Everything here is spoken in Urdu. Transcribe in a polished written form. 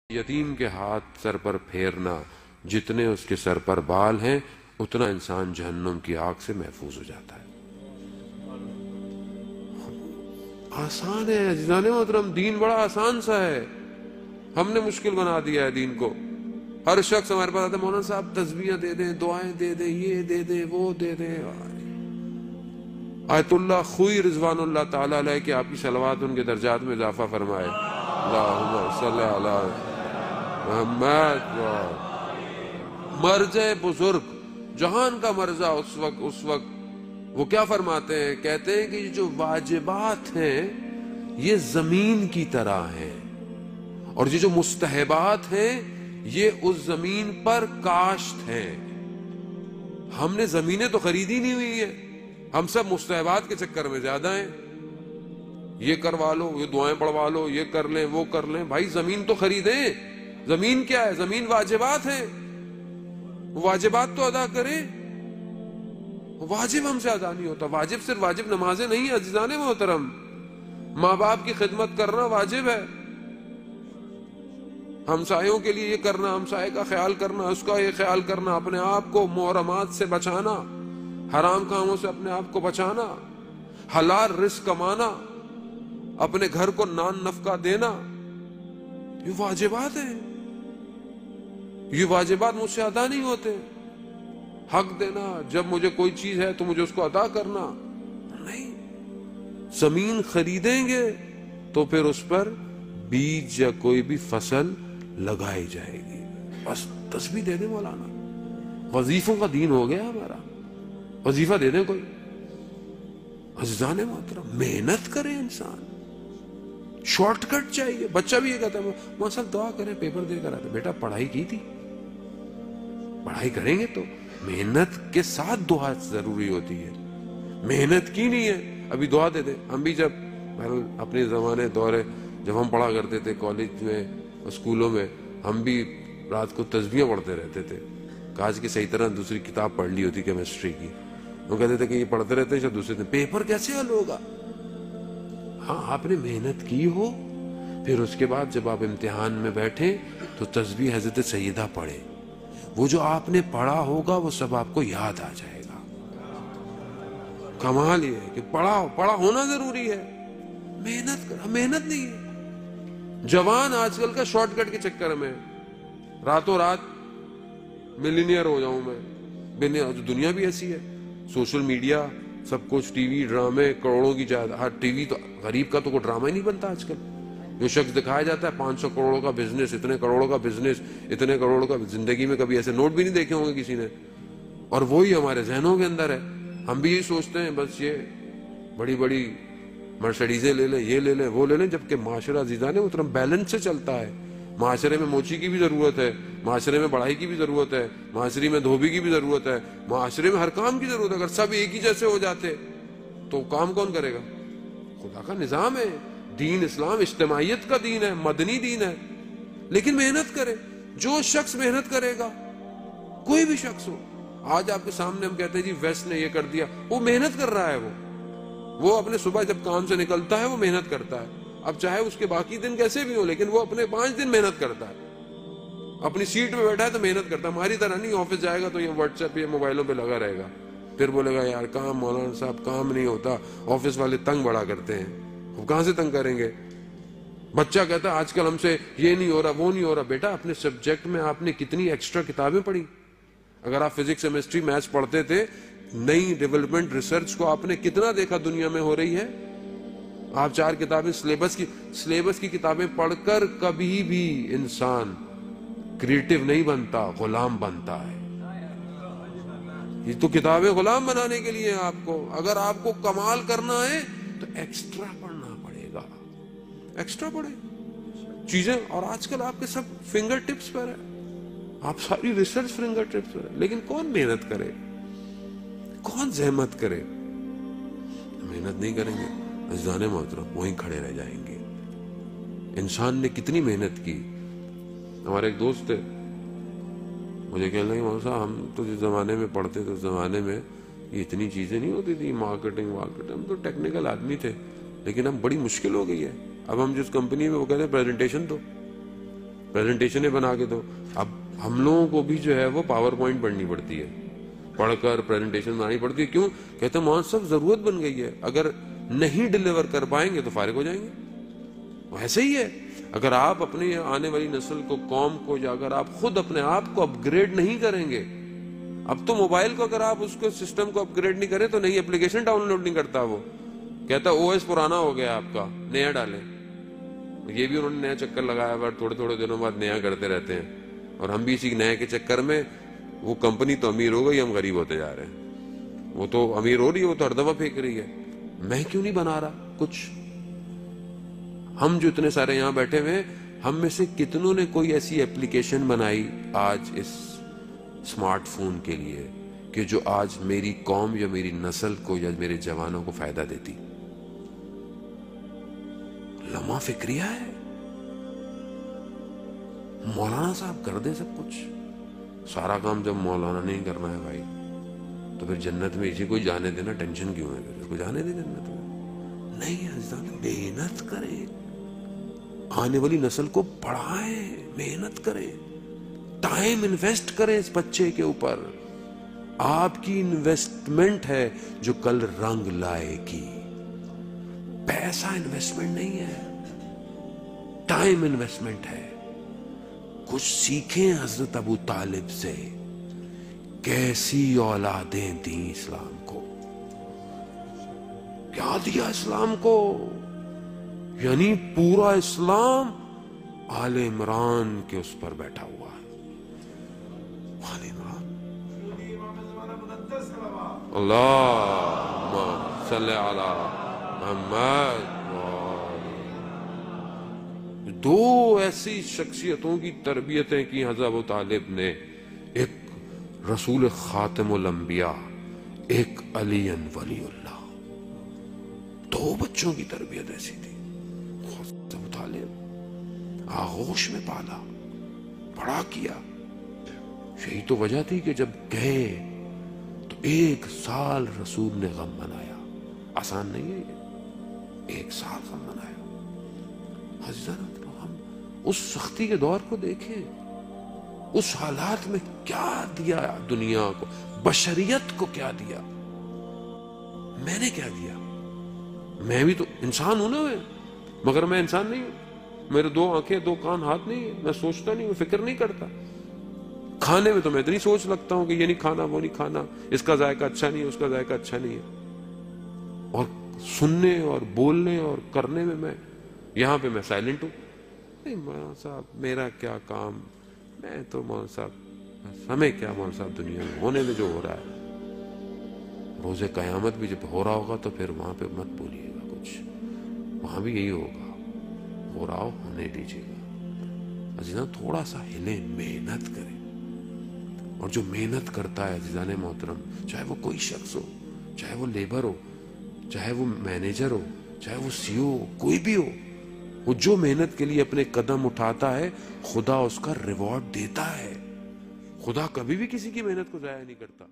یتیم کے ہاتھ سر پر پھیرنا، جتنے اس کے سر پر بال ہیں اتنا انسان جہنم کی آگ سے محفوظ ہو جاتا ہے۔ آسان ہے عزیزان محترم، دین بڑا آسان سا ہے، ہم نے مشکل بنا دیا ہے دین کو۔ ہر شخص ہمارے پاس آتا ہے، مولانا صاحب تسبیحاں دے دیں، دعائیں دے دیں، یہ دے دیں، وہ دے دیں۔ آیت اللہ خوئی رضوان اللہ تعالیٰ علیہ کہ آپ کی صلوات ان کے درجات میں اضافہ فرمائے۔ اللہم صلی علی محمد۔ مرجع بزرگ، جہان کا مرجع اس وقت وہ کیا فرماتے ہیں؟ کہتے ہیں کہ یہ جو واجبات ہیں یہ زمین کی طرح ہیں، اور یہ جو مستحبات ہیں یہ اس زمین پر کاشت ہیں۔ ہم نے زمینیں تو خریدی نہیں ہوئی ہیں، ہم سب مستحبات کے چکر میں زیادہ ہیں۔ یہ کروا لو، یہ دعائیں پڑھوا لو، یہ کر لیں، وہ کر لیں۔ بھائی زمین تو خریدیں۔ زمین کیا ہے؟ زمین واجبات ہیں، واجبات تو ادا کریں۔ واجب ہم سے ادا نہیں ہوتا۔ واجب صرف واجب نمازیں نہیں ہیں عزیزان محترم، ماں باپ کی خدمت کرنا واجب ہے، ہمسایوں کے لیے یہ کرنا، ہمسائے کا خیال کرنا، اس کا یہ خیال کرنا، اپنے آپ کو محرمات سے بچانا، حرام کاموں سے اپنے آپ کو بچانا، حلال رزق کمانا، اپنے گھر کو نان نفقہ دینا، یہ واجبات ہیں۔ یہ واجبات مجھ سے ادا نہیں ہوتے۔ حق دینا، جب مجھے کوئی چیز ہے تو مجھے اس کو ادا کرنا نہیں۔ زمین خریدیں گے تو پھر اس پر بیج یا کوئی بھی فصل لگائی جائے گی۔ بس تسبیح دے دیں مولانا، وظیفوں کا دین ہو گیا ہمارا، وظیفہ دے دیں کوئی۔ عزیزان محترم محنت کرے انسان، شارٹ کٹ چاہیے۔ بچہ بھی یہ کہتا ہے مولانا صاحب دعا کریں پیپر دے کر آتے۔ بیٹا پڑھائی کی تھی؟ پڑھائی کریں گے تو محنت کے ساتھ دعا ضروری ہوتی ہے۔ محنت کی نہیں ہے ابھی دعا دے دیں۔ ہم بھی جب اپنے زمانے دورے جب ہم پڑھا کرتے تھے کالج میں، اسکولوں میں، ہم بھی رات کو تسبیحاں پڑھتے رہتے تھے۔ کاش کہ صحیح طرح دوسری کتاب پڑھ لی ہوتی کیمسٹری کی۔ وہ کہتے تھے کہ یہ پڑھتے رہتے ہیں، شاید دوسرے دن پیپر کیسے حل ہوگا؟ ہاں آپ نے محنت کی ہو، پھر اس کے بعد جب آپ امتحان میں بیٹھیں تو تسبیح حضرت سیدہ پڑھیں۔ وہ جو آپ نے پڑھا ہوگا وہ سب آپ کو یاد آ جائے گا۔ کمال یہ ہے کہ پڑھا ہونا ضروری ہے، محنت کر، محنت نہیں ہے۔ جوان آج کل کا شارٹ کٹ کے چکر میں راتوں رات ملینئر ہو جاؤں میں، دنیا بھی ایسی ہے، سوشل میڈیا سب کچھ، ٹی وی ڈرامے، کروڑوں کی جائیداد۔ ٹی وی تو غریب کا تو کوئی ڈرامہ ہی نہیں بنتا آج کل۔ جو شخص دکھایا جاتا ہے 500 کروڑوں کا بزنس، اتنے کروڑوں کا بزنس، اتنے کروڑوں کا، زندگی میں کبھی ایسے نوٹ بھی نہیں دیکھے ہوں گے کسی نے، اور وہی ہمارے ذہنوں کے اندر ہے۔ ہم بھی یہی سوچتے ہیں بس یہ بڑی بڑی مرسڈیزیں لے لیں، یہ لے لیں، وہ لے لیں، جبکہ معاشرہ عزیزان محترم بیلنس سے چلتا ہے۔ معاشرے میں موچی کی بھی ضرورت ہے، معاشرے میں بڑھائی کی بھی ضرورت ہے، معاشرے میں دھوبی کی بھی ضرورت ہے، معاشرے میں ہر کام کی ضرورت ہے۔ اگر سب ایک ہی جیسے ہو جاتے تو کام کون کرے گا؟ خدا کا نظام ہے، دین اسلام اجتماعیت کا دین ہے، مدنی دین ہے۔ لیکن محنت کرے، جو شخص محنت کرے گا، کوئی بھی شخص ہو، آج آپ کے سامنے ہم کہتے ہیں جی ویسٹ نے یہ کر دیا، وہ محنت کر رہا ہے، وہ اپنے صبح جب کام سے نکلتا ہے وہ محنت کرتا ہے۔ اب چاہے اس کے باقی دن کیسے بھی ہو، لیکن وہ اپنے 5 دن محنت کرتا ہے۔ اپنی سیٹ پہ بیٹھا ہے تو محنت کرتا ہے، ہماری طرح نہیں آفس جائے گا تو یہ واٹس ایپ یا موبائلوں پہ لگا رہے گا، پھر بولے گا یار کام مولانا صاحب کام نہیں ہوتا، آفس والے تنگ بڑا کرتے ہیں۔ وہ کہاں سے تنگ کریں گے؟ بچہ کہتا ہے آج کل ہم سے یہ نہیں ہو رہا، وہ نہیں ہو رہا۔ بیٹا اپنے سبجیکٹ میں آپ نے کتنی ایکسٹرا کتابیں پڑھی؟ اگر آپ فزکس کیمسٹری میتھس پڑھتے تھے، نئی ڈیولپمنٹ ریسرچ کو آپ نے کتنا دیکھا دنیا میں ہو رہی ہے؟ آپ 4 کتابیں سلیبس کی کتابیں پڑھ کر کبھی بھی انسان کریٹو نہیں بنتا، غلام بنتا ہے۔ یہ تو کتابیں غلام بنانے کے لیے آپ کو، اگر آپ کو کمال کرنا ہے تو ایکسٹرا پڑھنا پڑے گا، ایکسٹرا پڑھے چیزیں۔ اور آج کل آپ کے سب فنگر ٹپس پر ہے، آپ ساری ریسرچ فنگر ٹپس پر ہے، لیکن کون محنت کرے؟ کون زحمت کرے؟ محنت نہیں کریں گے عزیزان محترم، وہیں کھڑے رہ جائیں گے۔ انسان نے کتنی محنت کی۔ ہمارے ایک دوست تھے، مجھے کہنے لگے مولانا صاحب ہم تو جس زمانے میں پڑھتے تھے اس زمانے میں یہ اتنی چیزیں نہیں ہوتی تھی، مارکیٹنگ، ہم تو ٹیکنیکل آدمی تھے، لیکن اب بڑی مشکل ہو گئی ہے۔ اب ہم جس کمپنی میں، وہ کہتے ہیں پریزنٹیشن دو، پریزنٹیشنیں بنا کے دو. اب ہم لوگوں کو بھی جو ہے وہ پاور پوائنٹ پڑھنی پڑتی ہے, پڑھ کر پریزنٹیشن بنانی پڑتی ہے. کیوں؟ کہتے ہیں مولانا صاحب ضرورت بن گئی ہے, اگر نہیں ڈیلیور کر پائیں گے تو فارغ ہو جائیں گے. ایسے ہی ہے, اگر آپ اپنی آنے والی نسل کو, قوم کو, یا اگر آپ خود اپنے آپ کو اپ گریڈ نہیں کریں گے, اب تو موبائل کو اگر آپ اس کو سسٹم کو اپ گریڈ نہیں کریں تو نئی اپلیکیشن ڈاؤن لوڈ نہیں کرتا. وہ کہتا او ایس پرانا ہو گیا آپ کا, نیا ڈالیں. یہ بھی انہوں نے نیا چکر لگایا ہوا, تھوڑے تھوڑے دنوں بعد نیا کرتے رہتے ہیں. اور ہم بھی اسی نئے کے چکر میں, وہ کمپنی تو امیر ہو گئی, ہم غریب ہوتے جا رہے ہیں. وہ تو امیر ہو رہی ہے, وہ تو ہر دفعہ پھینک رہی ہے. میں کیوں نہیں بنا رہا کچھ؟ ہم جو اتنے سارے یہاں بیٹھے ہوئے, ہم میں سے کتنوں نے کوئی ایسی ایپلیکیشن بنائی آج اس اسمارٹ فون کے لیے کہ جو آج میری قوم یا میری نسل کو یا میرے جوانوں کو فائدہ دیتی؟ لمحہ فکریہ ہے. مولانا صاحب کر دیں سب کچھ, سارا کام جب مولانا نہیں کرنا ہے بھائی, تو پھر جنت میں اسی کو جانے دینا, ٹینشن کیوں ہے؟ پھر اس کو جانے دے جنت میں. نہیں عزیزان, محنت کریں, آنے والی نسل کو پڑھائیں, محنت کریں, ٹائم انویسٹ کریں اس بچے کے اوپر. آپ کی انویسٹمنٹ ہے جو کل رنگ لائے گی. پیسہ انویسٹمنٹ نہیں ہے, ٹائم انویسٹمنٹ ہے. کچھ سیکھیں حضرت ابو طالب سے, کیسی اولادیں دیں اسلام کو, کیا دیا اسلام کو. یعنی پورا اسلام آل عمران کے اس پر بیٹھا ہوا ہے. آل عمران, اللہم صلی علی محمد. دو ایسی شخصیتوں کی تربیتیں کی حضرت ابو طالب نے, ایک رسول خاتم الانبیاء, ایک علی ولی اللہ. دو بچوں کی تربیت ایسی تھی. حضرت ابو طالب آغوش میں پالا, بڑا کیا. یہی تو وجہ تھی کہ جب گئے تو 1 سال رسول نے غم منایا. آسان نہیں ہے یہ, 1 سال غم منایا. حضرت ہم اس سختی کے دور کو دیکھیں, اس حالات میں کیا دیا دنیا کو, بشریت کو کیا دیا. میں نے کیا دیا؟ میں بھی تو انسان ہوں نا, مگر میں انسان نہیں ہوں. میرے 2 آنکھیں, 2 کان, ہاتھ نہیں ہے. میں سوچتا نہیں ہوں, فکر نہیں کرتا. کھانے میں تو میں اتنی سوچ لگتا ہوں کہ یہ نہیں کھانا, وہ نہیں کھانا, اس کا ذائقہ اچھا نہیں ہے, اس کا ذائقہ اچھا نہیں ہے. اور سننے اور بولنے اور کرنے میں یہاں پہ میں سائلنٹ ہوں. نہیں مولانا صاحب میرا کیا کام, میں تو مولانا صاحب ہمیں کیا مولانا صاحب, دنیا میں ہونے میں جو ہو رہا ہے. روز قیامت بھی جب ہو رہا ہوگا تو پھر وہاں پہ مت بولیے گا کچھ, وہاں بھی یہی ہوگا, ہو رہا ہو ہونے دیجیے گا. عزیزاں تھوڑا سا ہلیں, محنت کریں. اور جو محنت کرتا ہے عزیزان محترم, چاہے وہ کوئی شخص ہو, چاہے وہ لیبر ہو, چاہے وہ مینیجر ہو, چاہے وہ CEO ہو, کوئی بھی ہو, وہ جو محنت کے لیے اپنے قدم اٹھاتا ہے خدا اس کا ریوارڈ دیتا ہے. خدا کبھی بھی کسی کی محنت کو ضائع نہیں کرتا.